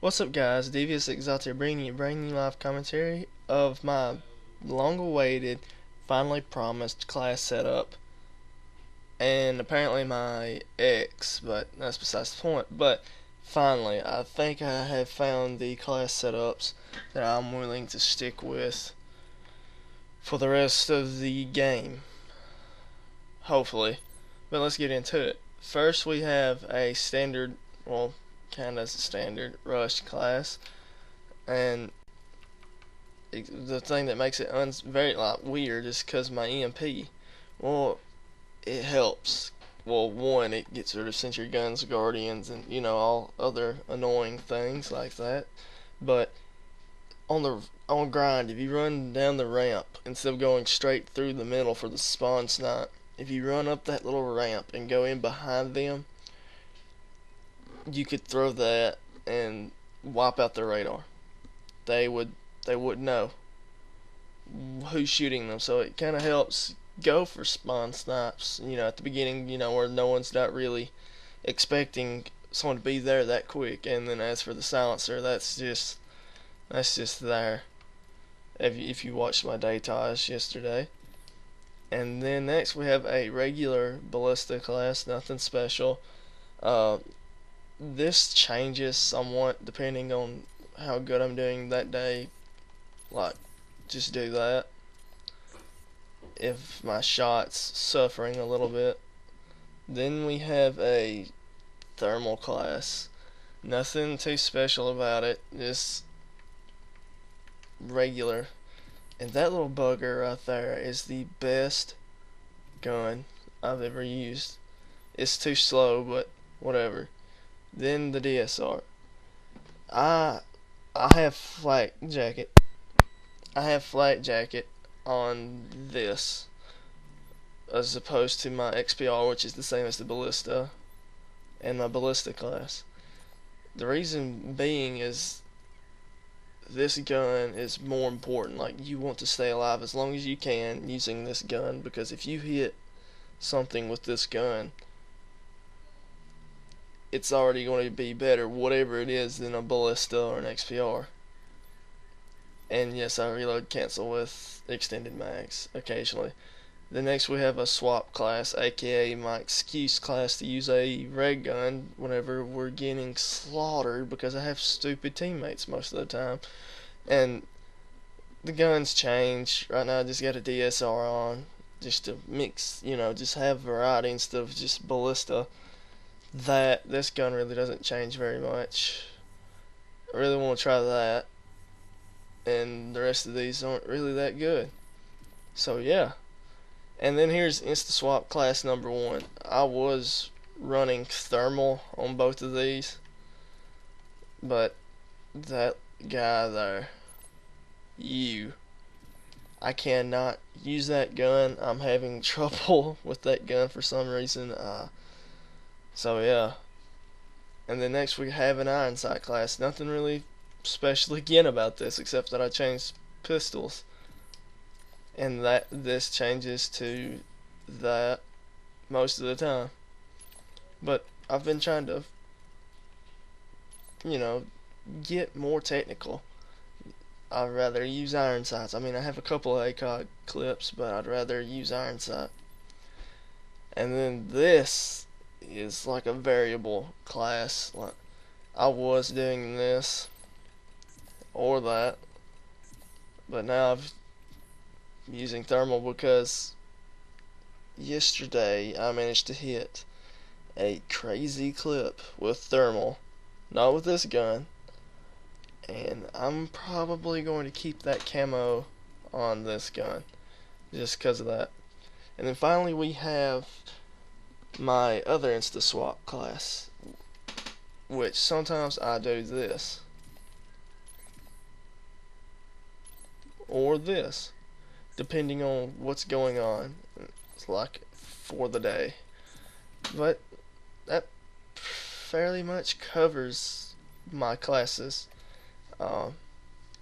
What's up, guys? Devious Exalt here, bringing you brand new live commentary of my long-awaited, finally promised class setup, and apparently my ex, but that's besides the point. But finally, I think I have found the class setups that I'm willing to stick with for the rest of the game, hopefully. But let's get into it. First, we have a standard, well, kind of standard rush class. And the thing that makes it very weird is because my EMP. Well, it helps. Well, one, it gets rid of sentry guns, guardians, and all other annoying things like that. But on grind, if you run down the ramp instead of going straight through the middle for the spawn snipe, if you run up that little ramp and go in behind them, you could throw that and wipe out their radar. They wouldn't know who's shooting them, so it kind of helps go for spawn snipes. At the beginning, where no one's not really expecting someone to be there that quick. And then as for the silencer, that's just there. If you watched my daytage yesterday. And then next we have a regular ballista class, nothing special. This changes somewhat depending on how good I'm doing that day. Like, just do that. If my shot's suffering a little bit. Then we have a thermal class. Nothing too special about it, just regular. And that little bugger right there is the best gun I've ever used. It's too slow, but whatever. Then the DSR. I have flak jacket. I have flak jacket on this as opposed to my XPR, which is the same as the ballista and my ballista class. The reason being is this gun is more important. Like, you want to stay alive as long as you can using this gun, because if you hit something with this gun, it's already going to be better, whatever it is, than a ballista or an XPR. And yes, I reload cancel with extended mags occasionally. The next we have a swap class, aka my excuse class to use a red gun whenever we're getting slaughtered because I have stupid teammates most of the time. And the guns change. Right now I just got a DSR on just to mix, just have variety instead of just ballista. This gun really doesn't change very much. I really want to try that. And the rest of these aren't really that good. So yeah. And then here's InstaSwap class number 1. I was running thermal on both of these, but that guy there, I cannot use that gun. I'm having trouble with that gun for some reason. So yeah. And then next we have an iron sight class. Nothing really special again about this except that I changed pistols. And that this changes to that most of the time. But I've been trying to, get more technical. I'd rather use iron sights. I mean, I have a couple of ACOG clips, but I'd rather use iron sight. And then this is like a variable class. Like, I was doing this or that, but now I'm using thermal because yesterday I managed to hit a crazy clip with thermal, not with this gun, and I'm probably going to keep that camo on this gun just because of that. And then finally we have my other InstaSwap class, which sometimes I do this or this, depending on what's going on. It's like for the day. But that fairly much covers my classes.